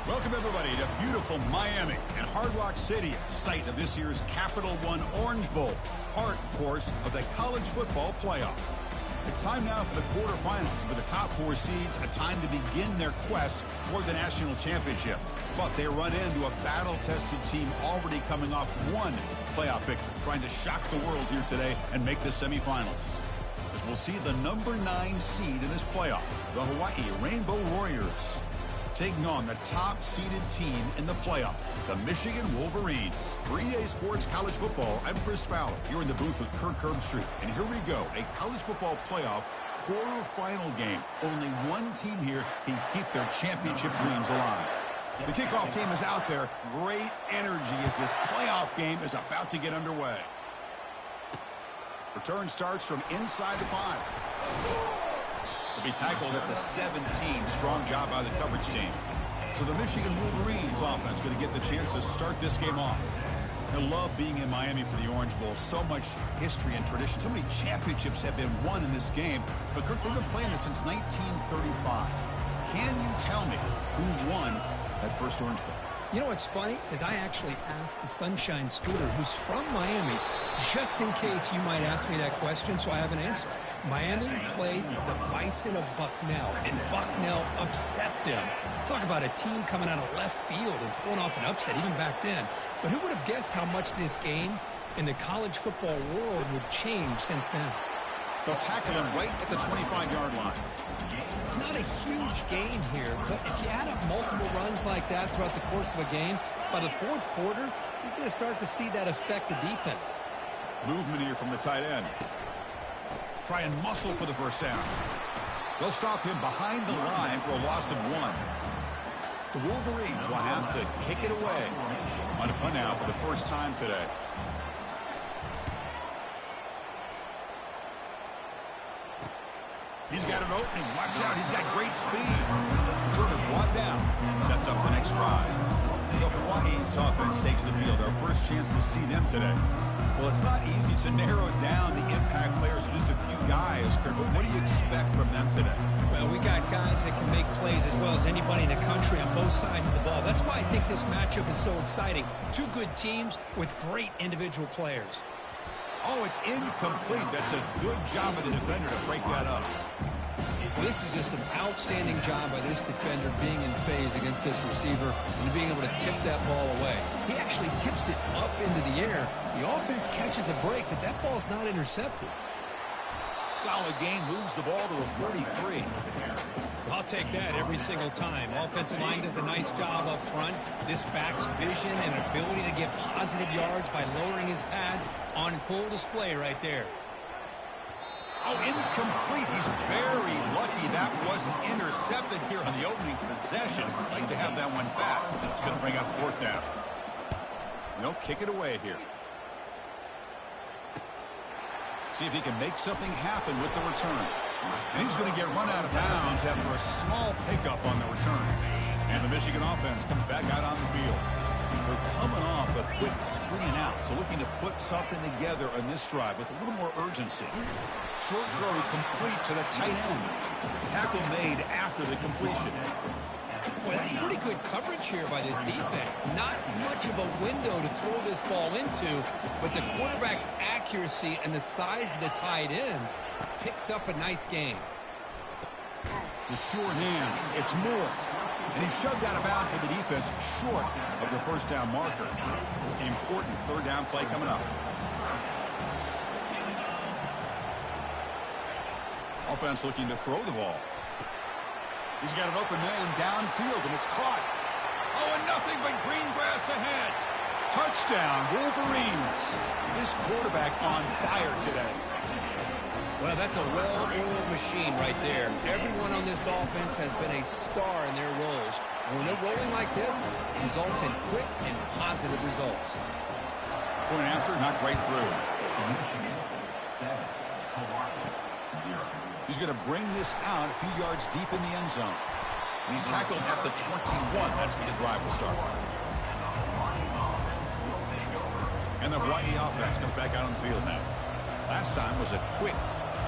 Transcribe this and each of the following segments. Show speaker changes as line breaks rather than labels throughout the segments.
Welcome, everybody, to beautiful Miami and Hard Rock Stadium, site of this year's Capital One Orange Bowl, part, of course, of the college football playoff. It's time now for the quarterfinals, and for the top four seeds, a time to begin their quest for the national championship. But they run into a battle-tested team already coming off one playoff victory, trying to shock the world here today and make the semifinals. As we'll see the number 9 seed in this playoff, the Hawaii Rainbow Warriors, taking on the top-seeded team in the playoff, the Michigan Wolverines. For EA Sports College Football, I'm Chris Fowler, here in the booth with Kirk Herbstreit. And here we go, a college football playoff quarterfinal game. Only one team here can keep their championship dreams alive. The kickoff team is out there. Great energy as this playoff game is about to get underway. Return starts from inside the 5. To be tackled at the 17. Strong job by the coverage team. So the Michigan Wolverines offense going to get the chance to start this game off. I love being in Miami for the Orange Bowl. So much history and tradition. So many championships have been won in this game. But Kirk, they've been playing this since 1935. Can you tell me who won that first Orange Bowl?
You know what's funny is I actually asked the Sunshine Scooter, who's from Miami, just in case you might ask me that question, so I have an answer. Miami played the Bison of Bucknell, and Bucknell upset them. Talk about a team coming out of left field and pulling off an upset even back then. But who would have guessed how much this game in the college football world would change since then?
They'll tackle him right at the 25-yard line.
It's not a huge gain here, but if you add up multiple runs like that throughout the course of a game, by the fourth quarter, you're going to start to see that affect the defense.
Movement here from the tight end. Try and muscle for the first down. They'll stop him behind the line for a loss of 1. The Wolverines will have to kick it away. On a punt now for the first time today. He's got an opening. Watch out. He's got great speed. Turner brought down. Sets up the next drive. So Hawaii's offense takes the field. Our first chance to see them today. Well, it's not easy to narrow down the impact players to just a few guys, Kurt, but what do you expect from them today?
Well, we got guys that can make plays as well as anybody in the country on both sides of the ball. That's why I think this matchup is so exciting. Two good teams with great individual players.
Oh, it's incomplete. That's a good job of the defender to break that up.
Well, this is just an outstanding job by this defender being in phase against this receiver and being able to tip that ball away. He actually tips it up into the air. The offense catches a break that ball's not intercepted.
Solid gain, moves the ball to a 43.
I'll take that every single time. Offensive line does a nice job up front. This back's vision and ability to get positive yards by lowering his pads on full display right there.
Oh, incomplete. He's very lucky that wasn't intercepted here on the opening possession. I'd like to have that one back. It's going to bring up fourth down. They'll kick it away here. See if he can make something happen with the return. And he's going to get run out of bounds after a small pickup on the return. And the Michigan offense comes back out on the field. They're coming off a quick 3-and-out, so looking to put something together on this drive with a little more urgency. Short throw complete to the tight end. Tackle made after the completion.
Boy, that's pretty good coverage here by this defense. Not much of a window to throw this ball into, but the quarterback's accuracy and the size of the tight end picks up a nice gain.
The sure hands. It's Moore. And he's shoved out of bounds by the defense short of the first down marker. Important third down play coming up. Offense looking to throw the ball. He's got an open man downfield, and it's caught. Oh, and nothing but green grass ahead. Touchdown, Wolverines. This quarterback on fire today.
Well, that's a well-oiled machine right there. Everyone on this offense has been a star in their roles. And when they're rolling like this, it results in quick and positive results.
Point after, not right through. He's going to bring this out a few yards deep in the end zone. And he's tackled at the 21. That's where the drive will start. And the Hawaii offense comes back out on the field now. Last time was a quick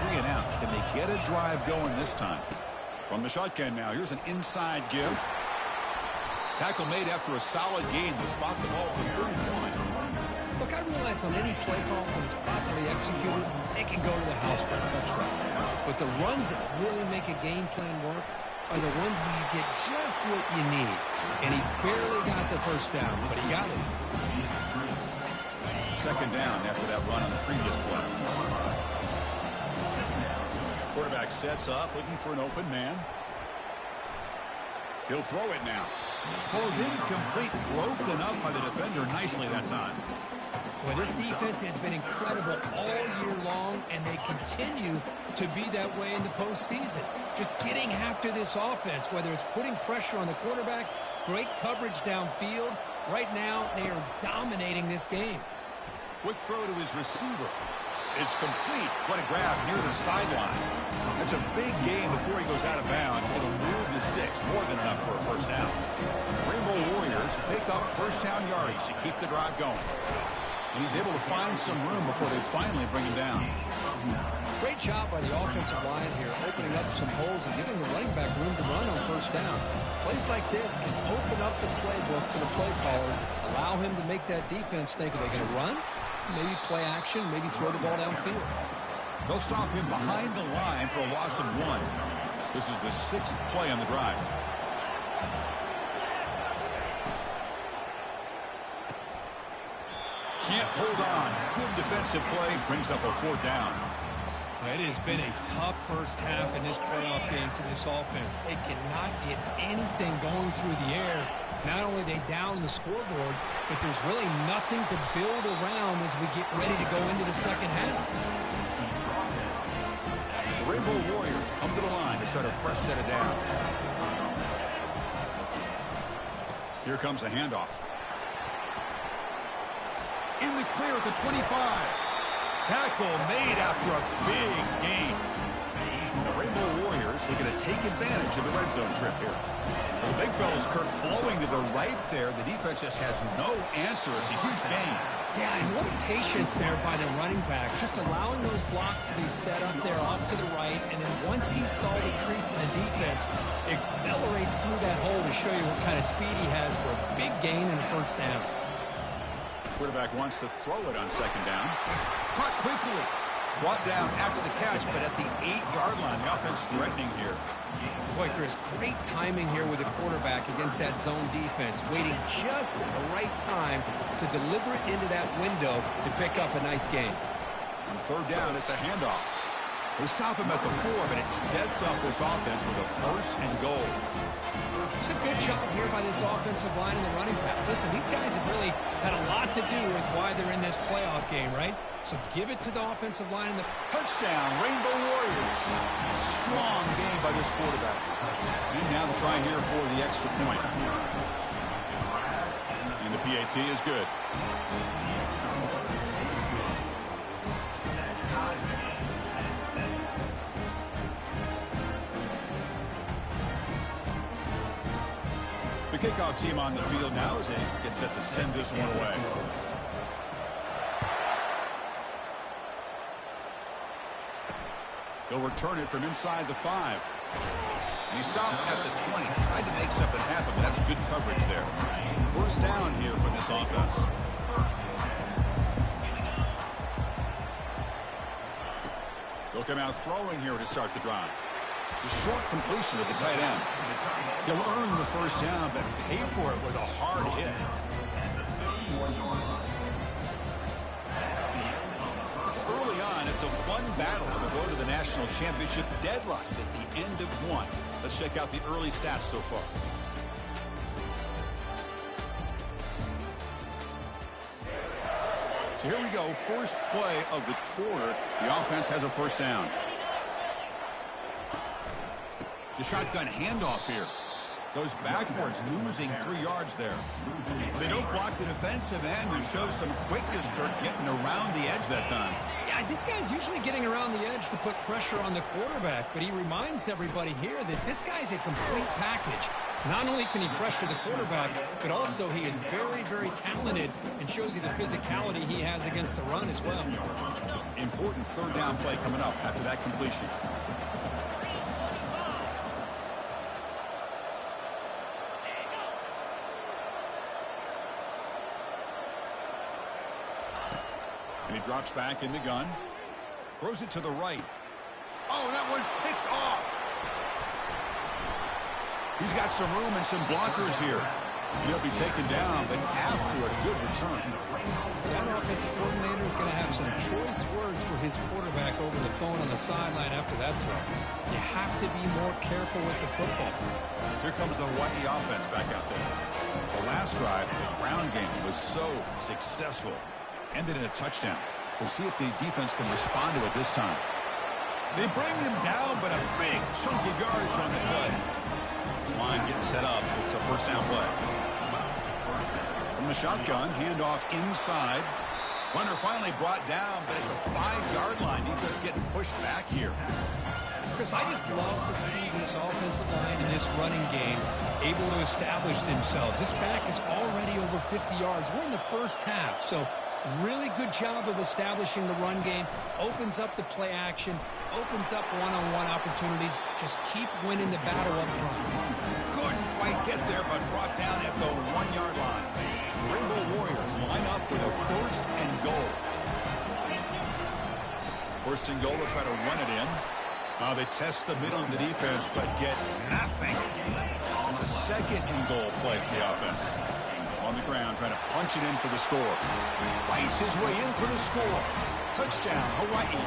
3-and-out. Can they get a drive going this time? From the shotgun now, here's an inside give. Tackle made after a solid gain to spot the ball for 31.
Look, I realize on any play call, when it's properly executed, they can go to the house for a touchdown. But the runs that really make a game plan work are the ones where you get just what you need. And he barely got the first down, but he got it.
Second down after that run on the previous play. Quarterback sets up, looking for an open man. He'll throw it now. Falls incomplete, broken up by the defender nicely that time.
Well, this defense has been incredible all year long, and they continue to be that way in the postseason. Just getting after this offense, whether it's putting pressure on the quarterback, great coverage downfield. Right now, they are dominating this game.
Quick throw to his receiver. It's complete. What a grab near the sideline. That's a big gain before he goes out of bounds. It'll move the sticks, more than enough for a first down. Rainbow Warriors pick up first down yardage to keep the drive going. And he's able to find some room before they finally bring him down.
Great job by the offensive line here, opening up some holes and giving the running back room to run on first down. Plays like this can open up the playbook for the play caller, allow him to make that defense think, are they going to run? Maybe play action, maybe throw the ball downfield.
They'll stop him behind the line for a loss of 1. This is the 6th play on the drive. Can't hold on. Good defensive play, brings up a 4th down.
It has been a tough first half in this playoff game for this offense. They cannot get anything going through the air. Not only they down the scoreboard, but there's really nothing to build around as we get ready to go into the second half.
The Rainbow Warriors come to the line to start a fresh set of downs. Here comes a handoff. In the clear at the 25. Tackle made after a big gain. The Rainbow Warriors looking to take advantage of the red zone trip here. Well, the big fella's Kirk flowing to the right there. The defense just has no answer. It's a huge gain.
Yeah, and what a patience there by the running back. Just allowing those blocks to be set up there off to the right. And then once he saw the crease in the defense, accelerates through that hole to show you what kind of speed he has for a big gain and a first down.
Quarterback wants to throw it on second down. Caught quickly. Brought down after the catch, but at the 8-yard line. The offense threatening here.
Boy, there's great timing here with the quarterback against that zone defense, waiting just at the right time to deliver it into that window to pick up a nice gain.
On third down, it's a handoff. They stop him at the 4, but it sets up this offense with a first and goal.
It's a good job here by this offensive line and the running back. Listen, these guys have really had a lot to do with why they're in this playoff game, right? So give it to the offensive line and the
touchdown, Rainbow Warriors. Strong game by this quarterback. And now the try here for the extra point. And the PAT is good. The kickoff team on the field now as they get set to send this one away. He'll return it from inside the 5. And he stopped at the 20. Tried to make something happen, but that's good coverage there. First down here for this offense. They'll come out throwing here to start the drive. It's a short completion to the tight end. He'll earn the first down, but pay for it with a hard hit. Early on, it's a fun battle on the road to the national championship deadline at the end of 1. Let's check out the early stats so far. So here we go, first play of the quarter. The offense has a first down. The shotgun handoff here. Goes backwards, losing 3 yards there. They don't block the defensive end, who shows some quickness, Kirk, getting around the edge that time.
Yeah, this guy's usually getting around the edge to put pressure on the quarterback, but he reminds everybody here that this guy's a complete package. Not only can he pressure the quarterback, but also he is very, very talented and shows you the physicality he has against the run as well.
Important third down play coming up after that completion. And he drops back in the gun. Throws it to the right. Oh, that one's picked off. He's got some room and some blockers here. He'll be taken down, but after a good return.
That offensive coordinator is going to have some choice words for his quarterback over the phone on the sideline after that throw. You have to be more careful with the football.
Here comes the Hawaii offense back out there. The last drive, the ground game was so successful. Ended in a touchdown. We'll see if the defense can respond to it this time. They bring him down, but a big chunky yardage on the play. This line getting set up. It's a first down play. From the shotgun, handoff inside. Runner finally brought down, but at the 5-yard line, defense getting pushed back here.
Chris, I just love to see this offensive line and this running game able to establish themselves. This back is already over 50 yards. We're in the first half, so really good job of establishing the run game. Opens up the play action, opens up one-on-one opportunities. Just keep winning the battle up front.
Couldn't quite get there, but brought down at the 1-yard line. Rainbow Warriors line up with a first and goal. First and goal, they'll try to run it in. They test the middle of the defense, but get nothing. It's a second and goal play for the offense. On the ground, trying to punch it in for the score. Fights his way in for the score. Touchdown, Hawaii.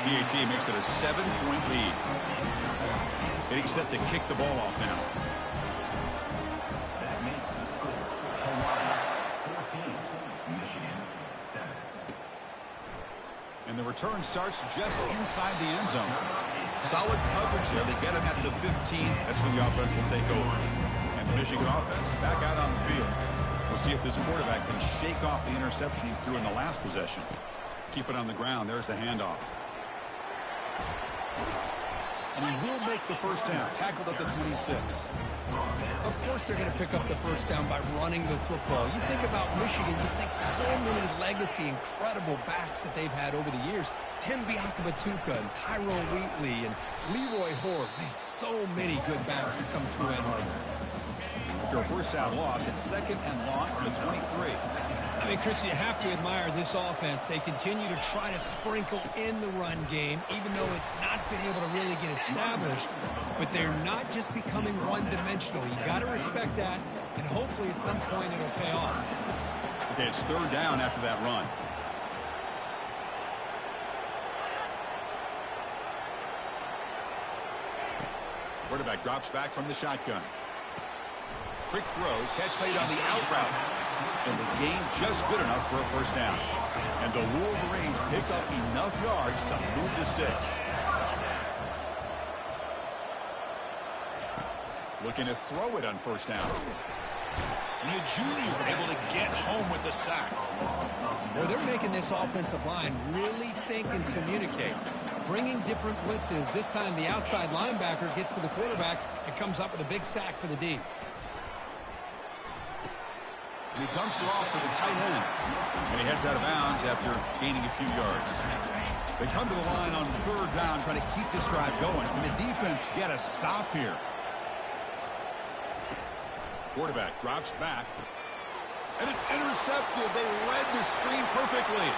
PAT makes it a 7-point lead. Getting set to kick the ball off now.
That makes the score Hawaii 14, Michigan 7.
And the return starts just inside the end zone. Solid coverage there. They get him at the 15. That's when the offense will take over. And the Michigan offense back out on the field. We'll see if this quarterback can shake off the interception he threw in the last possession. Keep it on the ground. There's the handoff. And he will make the first down. Tackled at the 26.
Of course they're going to pick up the first down by running the football. You think about Michigan, you think so many legacy, incredible backs that they've had over the years. Tim Biakabatuka and Tyrone Wheatley and Leroy Hoare. Man, so many good backs have come through Ann Arbor.
After a first down loss, it's second and long from the 23.
I mean, Chris, you have to admire this offense. They continue to try to sprinkle in the run game, even though it's not been able to really get established. But they're not just becoming one-dimensional. You got to respect that, and hopefully at some point it'll pay off.
Okay, it's third down after that run. Quarterback drops back from the shotgun. Quick throw, catch made on the out route. And the gain just good enough for a first down. And the Wolverines pick up enough yards to move the sticks. Looking to throw it on first down. And the junior able to get home with the sack.
Well, they're making this offensive line really think and communicate. Bringing different blitzes. This time the outside linebacker gets to the quarterback and comes up with a big sack for the D.
And he dumps it off to the tight end. And he heads out of bounds after gaining a few yards. They come to the line on third down, trying to keep this drive going. Can the defense get a stop here? Quarterback drops back. And it's intercepted. They read the screen perfectly.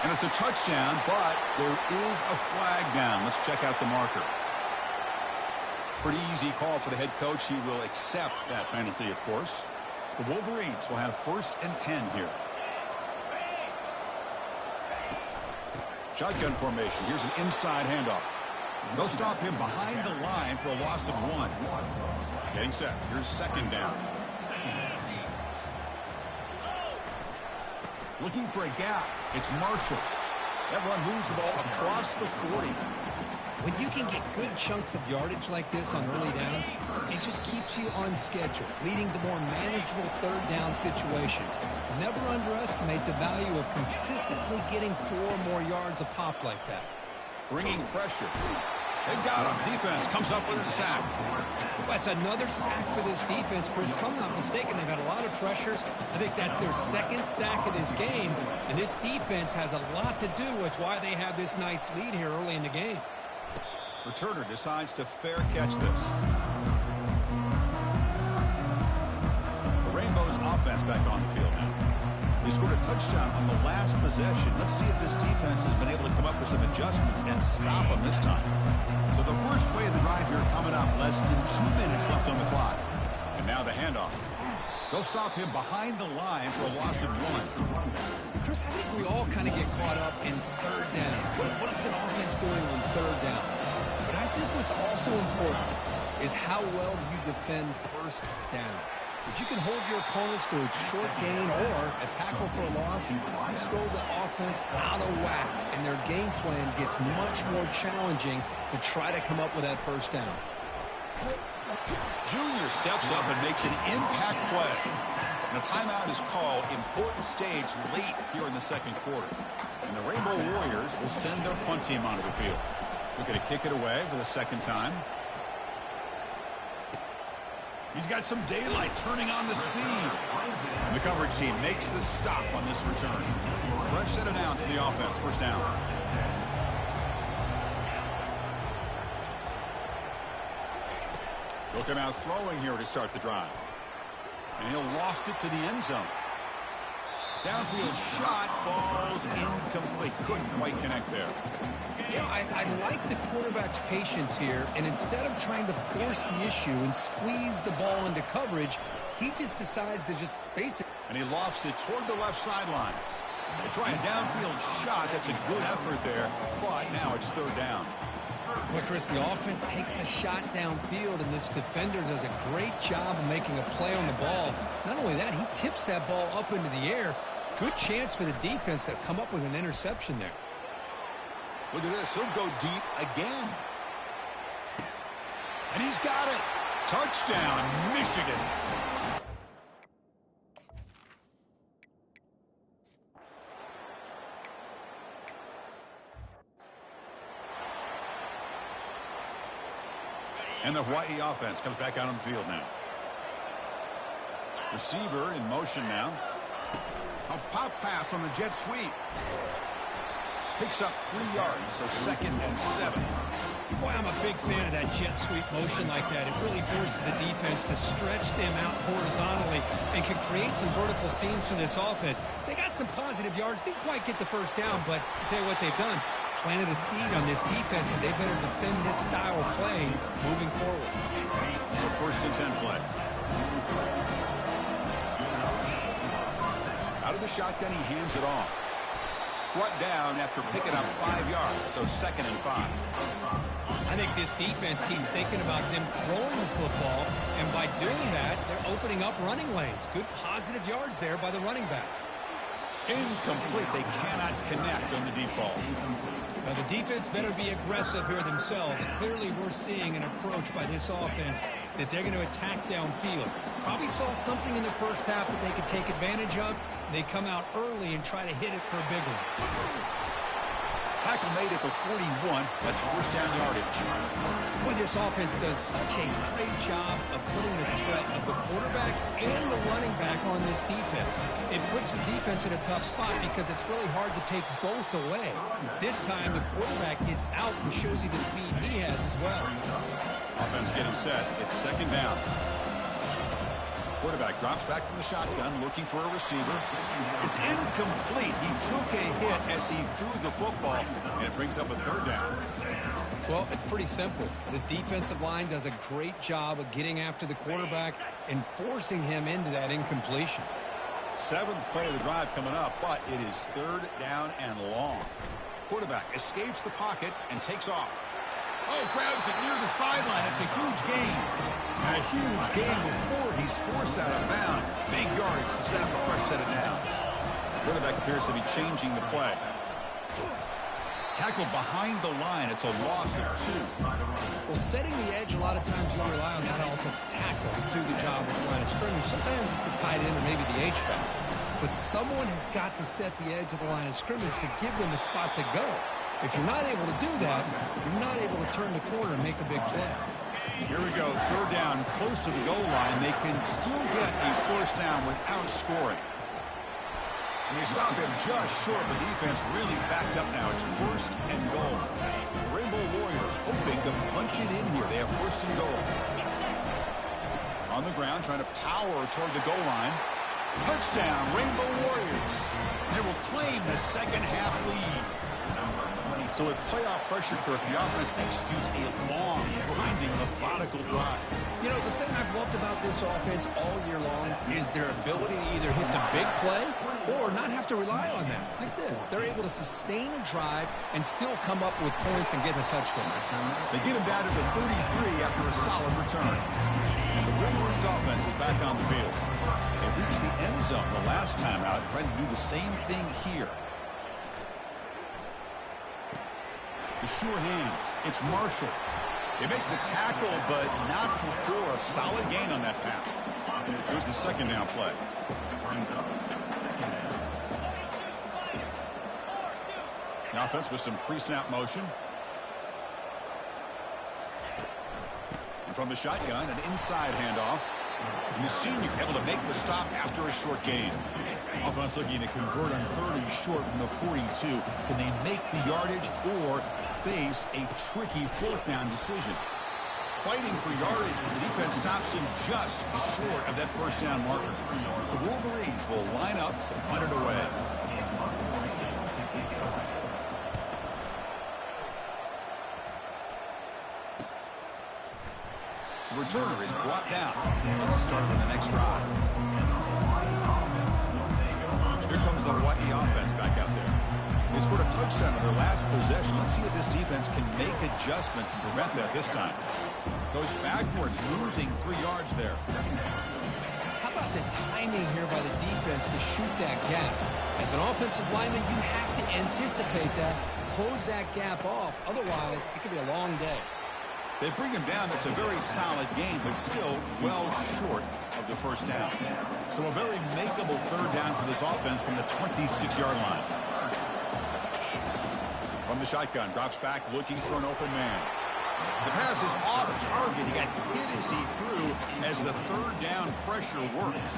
And it's a touchdown, but there is a flag down. Let's check out the marker. Pretty easy call for the head coach. He will accept that penalty, of course. The Wolverines will have first and 10 here. Shotgun formation. Here's an inside handoff. They'll stop him behind the line for a loss of 1. Getting set. Here's second down. Looking for a gap. It's Marshall. That run moves the ball across the 40.
When you can get good chunks of yardage like this on early downs, it just keeps you on schedule, leading to more manageable third down situations. Never underestimate the value of consistently getting 4 more yards a pop like that.
Bringing pressure. They got him. Defense comes up with a sack.
That's another sack for this defense, Chris. If I'm not mistaken, they've had a lot of pressures. I think that's their second sack of this game, and this defense has a lot to do with why they have this nice lead here early in the game.
Returner decides to fair catch this. The Rainbows offense back on the field now. They scored a touchdown on the last possession. Let's see if this defense has been able to come up with some adjustments and stop them this time. So the first play of the drive here coming up. Less than 2 minutes left on the clock. And now the handoff. They'll stop him behind the line for a loss of 1.
Chris, I think we all kind of get caught up in third down. What is an offense doing on third down? But I think what's also important is how well do you defend first down. If you can hold your opponents to a short gain or a tackle for a loss, you throw the offense out of whack, and their game plan gets much more challenging to try to come up with that first down.
Junior steps up and makes an impact play. And a timeout is called. Important stage late here in the second quarter. And the Rainbow Warriors will send their punt team onto the field. We're going to kick it away for the second time. He's got some daylight turning on the speed. And the coverage team makes the stop on this return. Fresh set of downs for the offense. First down. He'll come out throwing here to start the drive. And he'll loft it to the end zone. Downfield shot falls incomplete. Couldn't quite connect there.
You know, I like the quarterback's patience here, and instead of trying to force the issue and squeeze the ball into coverage, he just decides to just basically...
And he lofts it toward the left sideline. They try a downfield shot. That's a good effort there, but now it's third down.
Well, Chris, the offense takes a shot downfield, and this defender does a great job of making a play on the ball. Not only that, he tips that ball up into the air. Good chance for the defense to come up with an interception there.
Look at this. He'll go deep again. And he's got it. Touchdown, Michigan. And the Hawaii offense comes back out on the field now. Receiver in motion now. A pop pass on the jet sweep. Picks up 3 yards, so 2nd and 7.
Boy, I'm a big fan of that jet sweep motion like that. It really forces the defense to stretch them out horizontally and can create some vertical seams for this offense. They got some positive yards. Didn't quite get the first down, but I'll tell you what they've done. Planted a seed on this defense, and they better defend this style of play moving forward.
So 1st and 10 play. Out of the shotgun, he hands it off. Brought down after picking up 5 yards, so 2nd and 5.
I think this defense keeps thinking about them throwing the football, and by doing that, they're opening up running lanes. Good positive yards there by the running back.
Incomplete. They cannot connect on the deep ball.
Now, the defense better be aggressive here themselves. Clearly, we're seeing an approach by this offense that they're going to attack downfield. Probably saw something in the first half that they could take advantage of. They come out early and try to hit it for a big one.
Tackle made at the 41. That's first down yardage.
Boy, this offense does such a great job of putting the threat of the quarterback and the running back on this defense. It puts the defense in a tough spot because it's really hard to take both away. This time, the quarterback gets out and shows you the speed he has as well.
Offense getting set. It's 2nd down. Quarterback drops back from the shotgun, looking for a receiver. It's incomplete. He took a hit as he threw the football, and it brings up a 3rd down.
Well, it's pretty simple. The defensive line does a great job of getting after the quarterback and forcing him into that incompletion.
7th play of the drive coming up, but it is 3rd down and long. Quarterback escapes the pocket and takes off. Oh, grabs it near the sideline. It's a huge gain. And a huge gain before he's forced out of bounds. Big yardage to set up a fresh set of downs. Quarterback appears to be changing the play. Tackled behind the line. It's a loss of 2.
Well, setting the edge, a lot of times you rely on that offensive tackle to do the job with the line of scrimmage. Sometimes it's a tight end or maybe the H-back. But someone has got to set the edge of the line of scrimmage to give them a spot to go. If you're not able to do that, you're not able to turn the corner and make a big play.
Here we go. 3rd down, close to the goal line. They can still get a first down without scoring. And they stop him just short. The defense really backed up now. It's 1st and goal. The Rainbow Warriors hoping to punch it in here. They have 1st and goal. On the ground, trying to power toward the goal line. Touchdown, Rainbow Warriors. They will claim the second half lead. So with playoff pressure, Kirk, the offense executes a long, grinding, methodical drive.
You know, the thing I've loved about this offense all year long is their ability to either hit the big play or not have to rely on that. Like this, they're able to sustain a drive and still come up with points and get a touchdown.
They get him down to the 33 after a solid return. And the Wolverines offense is back on the field. They reached the end zone the last time out, trying to do the same thing here. The sure hands. It's Marshall. They make the tackle, but not before a solid gain on that pass. Here's the second down play. The offense with some pre-snap motion. And from the shotgun, an inside handoff. And the senior able to make the stop after a short gain. Offense looking to convert on 3rd and short from the 42. Can they make the yardage or face a tricky 4th down decision? Fighting for yardage, but the defense stops him just short of that 1st down marker. The Wolverines will line up to punt it away. The returner is brought down. Let's start with the next drive. Here comes the Hawaii offense back out there. They scored a touchdown on their last possession. Let's see if this defense can make adjustments and prevent that this time. Goes backwards, losing 3 yards there.
How about the timing here by the defense to shoot that gap? As an offensive lineman, you have to anticipate that, close that gap off. Otherwise, it could be a long day.
They bring him down. That's a very solid game, but still well short of the 1st down. So a very makeable 3rd down for this offense from the 26-yard line. From the shotgun, drops back, looking for an open man. The pass is off target. He got hit as he threw as the 3rd down pressure worked.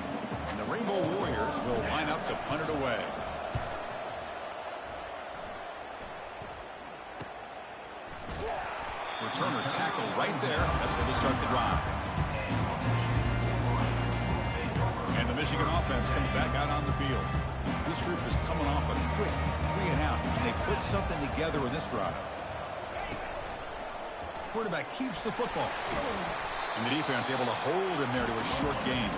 And the Rainbow Warriors will line up to punt it away. Returner tackle right there. That's where they start the drive. And the Michigan offense comes back out on the field. This group is coming off a quick 3 and out. Can they put something together with this drive? Quarterback keeps the football. And the defense able to hold him there to a short gain.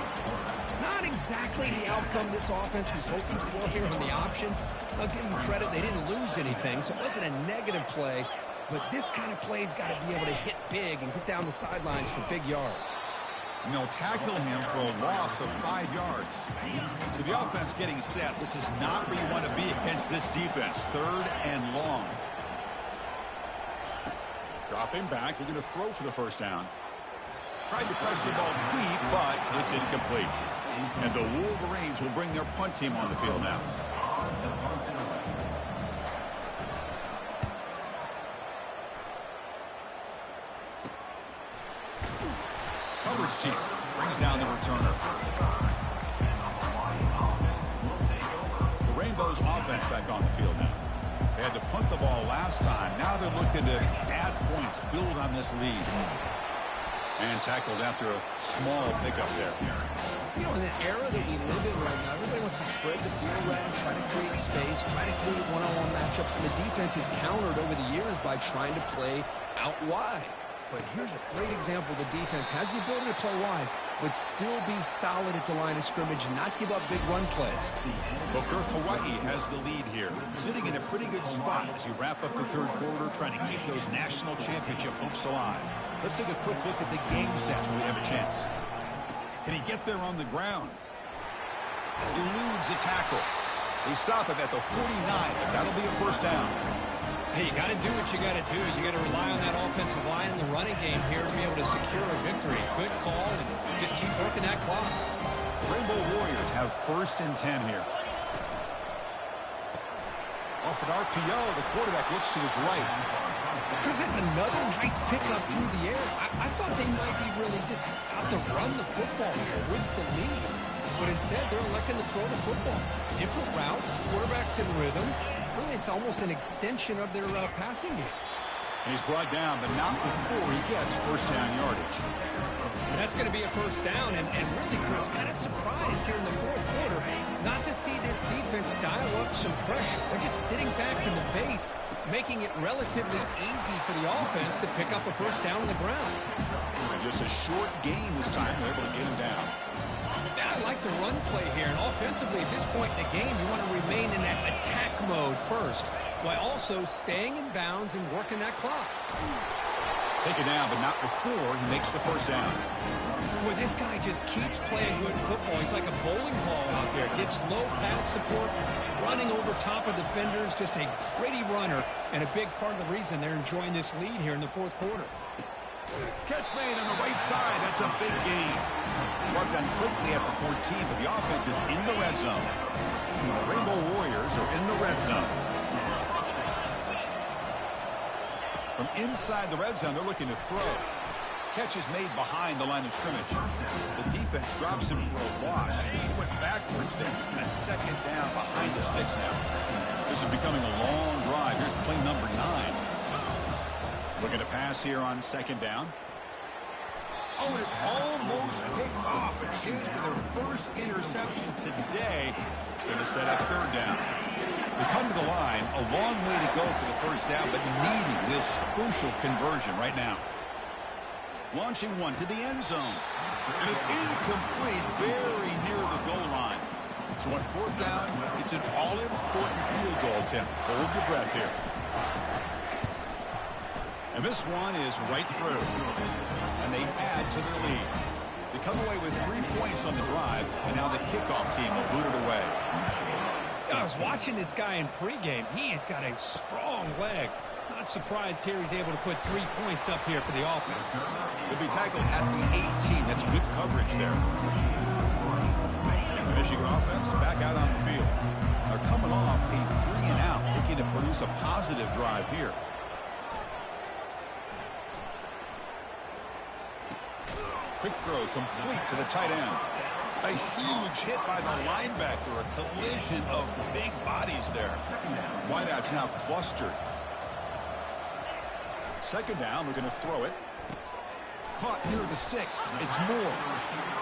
Not exactly the outcome this offense was hoping for here on the option. I'll give them credit. They didn't lose anything, so it wasn't a negative play. But this kind of play's got to be able to hit big and get down the sidelines for big yards.
And they'll tackle him for a loss of 5 yards. So the offense getting set. This is not where you want to be against this defense. 3rd and long. Drop him back. They're going to throw for the 1st down. Tried to press the ball deep, but it's incomplete. And the Wolverines will bring their punt team on the field now. Coverage team brings down the returner. The Rainbows offense back on the field now. They had to punt the ball last time. Now they're looking to add points, build on this lead. And tackled after a small pickup there.
You know, in the era that we live in right now, everybody wants to spread the field around, try to create space, try to create one-on-one matchups, and the defense is countered over the years by trying to play out wide. But here's a great example. The defense has the ability to play wide, but still be solid at the line of scrimmage and not give up big run plays.
Well, Kirk, Hawaii has the lead here, sitting in a pretty good spot as you wrap up the 3rd quarter, trying to keep those national championship hopes alive. Let's take a quick look at the game sets where we have a chance. Can he get there on the ground? Eludes a tackle. They stop him at the 49, but that'll be a 1st down.
Hey, you got to do what you got to do. You got to rely on that offensive line in the running game here to be able to secure a victory. Good call, and just keep working that clock.
The Rainbow Warriors have 1st and 10 here. Off an RPO, the quarterback looks to his right.
Because it's another nice pickup through the air. I thought they might be really just out to run the football here with the lead. But instead, they're electing to throw the football. Different routes, quarterbacks in rhythm. Really, it's almost an extension of their passing game.
And he's brought down, but not before he gets first down yardage.
And that's going to be a first down, and really, Chris, kind of surprised here in the fourth quarter not to see this defense dial up some pressure. They're just sitting back in the base, making it relatively easy for the offense to pick up a first down on the ground.
And just a short gain this time. They're able to get him down.
Yeah, I like the run play here, and offensively at this point in the game, you want to remain in that attack mode first, while also staying in bounds and working that clock.
Take it down, but not before he makes the first down.
Boy, this guy just keeps playing good football. He's like a bowling ball out there. Gets low pad support, running over top of defenders. Just a gritty runner, and a big part of the reason they're enjoying this lead here in the fourth quarter.
Catch made on the right side. That's a big gain. Marked down quickly at the 14, but the offense is in the red zone. The Rainbow Warriors are in the red zone. From inside the red zone, they're looking to throw. Catch is made behind the line of scrimmage. The defense drops him for a loss. He went backwards there. A second down behind the sticks now. This is becoming a long drive. Here's play number 9. Looking to pass here on second down. Oh, and it's almost picked off. A chance for their first interception today. Going to set up third down. They come to the line, a long way to go for the first down, but needing this crucial conversion right now. Launching one to the end zone. And it's incomplete, very near the goal line. So on fourth down, it's an all-important field goal attempt. Hold your breath here. And this one is right through. And they add to their lead. They come away with 3 points on the drive, and now the kickoff team will boot it away.
I was watching this guy in pregame. He has got a strong leg. Not surprised here he's able to put 3 points up here for the offense.
He'll be tackled at the 18. That's good coverage there. The Michigan offense back out on the field. They're coming off a 3-and-out, looking to produce a positive drive here. Quick throw complete to the tight end. A huge hit by the linebacker. A collision of big bodies there. Wideout's now clustered. Second down, we're going to throw it. Caught near the sticks. It's Moore.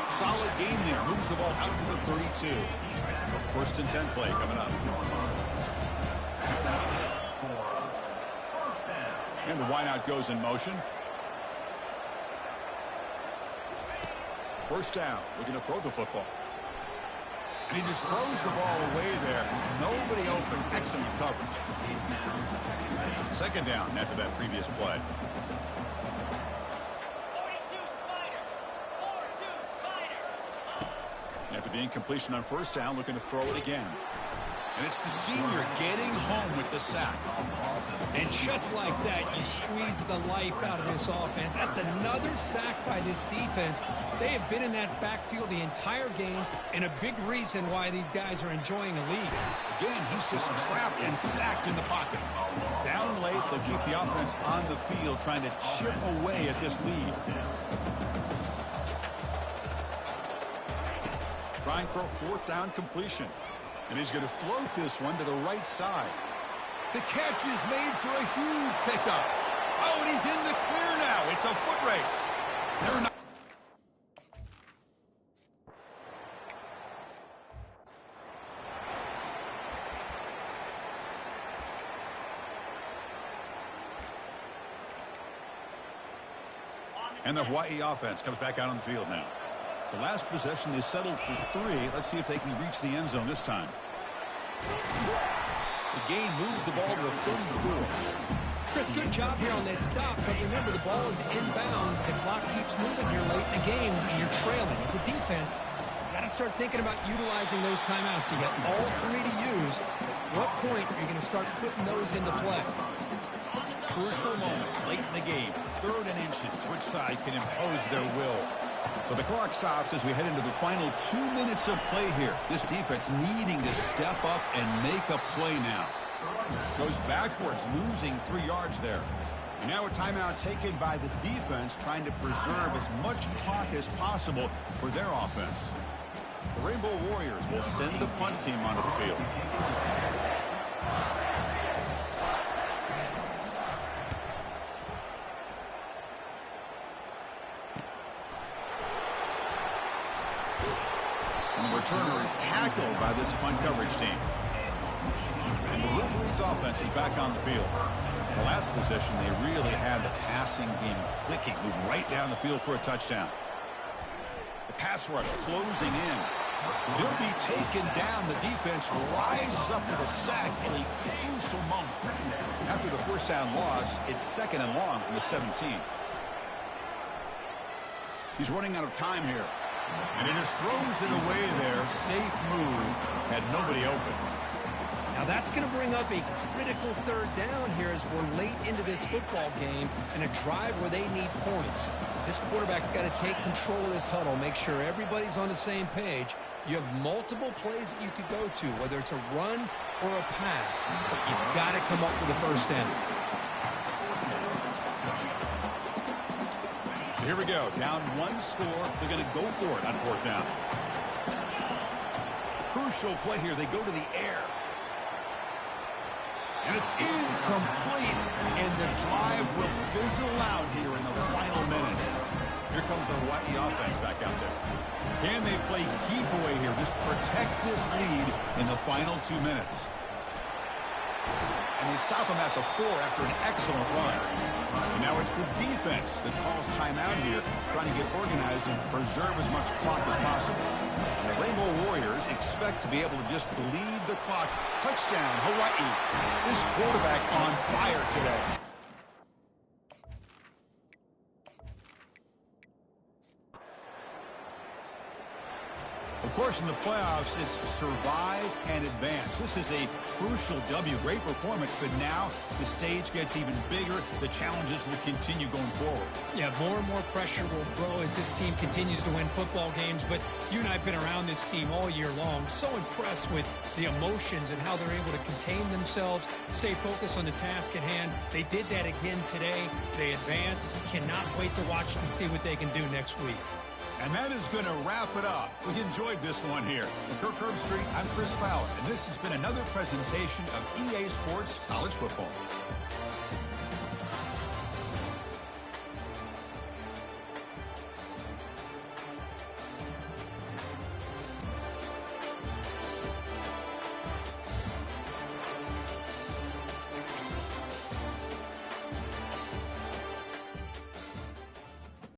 Solid gain there. Moves the ball out to the 32. First and 10 play coming up. And the wideout goes in motion. First down, looking to throw the football. And he just throws the ball away there. Nobody open, excellent coverage. Second down after that previous play.
42 Spider. 4-2 Spider.
After the incompletion on first down, looking to throw it again. And it's the senior getting home with the sack.
And just like that, you squeeze the life out of this offense. That's another sack by this defense. They have been in that backfield the entire game, and a big reason why these guys are enjoying a lead.
Again, he's just trapped and sacked in the pocket. Down late, they'll keep the offense on the field, trying to chip away at this lead. Trying for a fourth down completion. And he's going to float this one to the right side. The catch is made for a huge pickup. Oh, and he's in the clear now. It's a foot race. They're not. And the Hawaii offense comes back out on the field now. The last possession, they settled for 3. Let's see if they can reach the end zone this time. The gain moves the ball to the 34.
Chris, good job here on that stop, but remember the ball is inbounds. The clock keeps moving here late in the game, and you're trailing. As a defense, you got to start thinking about utilizing those timeouts. You got all 3 to use. At what point are you going to start putting those into play?
Crucial moment late in the game. 3rd and inches. Which side can impose their will? So the clock stops as we head into the final 2 minutes of play here. This defense needing to step up and make a play now. Goes backwards, losing 3 yards there. And now a timeout taken by the defense, trying to preserve as much clock as possible for their offense. The Rainbow Warriors will send the punt team onto the field. And the returner is tackled by this punt coverage team. And the Wolverines offense is back on the field. The last possession, they really had the passing game clicking, moved right down the field for a touchdown. The pass rush closing in. He'll be taken down. The defense rises up with a sack in a crucial moment. After the first down loss, it's 2nd and long from the 17. He's running out of time here. And he just throws it away there. Safe move. Had nobody open.
Now that's going to bring up a critical 3rd down here as we're late into this football game and a drive where they need points. This quarterback's got to take control of this huddle, make sure everybody's on the same page. You have multiple plays that you could go to, whether it's a run or a pass. But you've got to come up with a 1st down.
So here we go. Down 1 score. They're going to go for it on 4th down. Crucial play here. They go to the air. And it's incomplete, and the drive will fizzle out here in the final minutes. Here comes the Hawaii offense back out there. Can they play keep away here? Just protect this lead in the final 2 minutes. And they stop him at the 4 after an excellent run. And now it's the defense that calls timeout here, trying to get organized and preserve as much clock as possible. And the Rainbow Warriors expect to be able to just bleed the clock. Touchdown, Hawaii. This quarterback on fire today. Of course, in the playoffs, it's survive and advance. This is a crucial W. Great performance, but now the stage gets even bigger. The challenges will continue going forward.
Yeah, more and more pressure will grow as this team continues to win football games. But you and I have been around this team all year long. So impressed with the emotions and how they're able to contain themselves, stay focused on the task at hand. They did that again today. They advance. Cannot wait to watch and see what they can do next week.
And that is going to wrap it up. We enjoyed this one here. From Kirk Herbstreit, I'm Chris Fowler, and this has been another presentation of EA Sports College Football.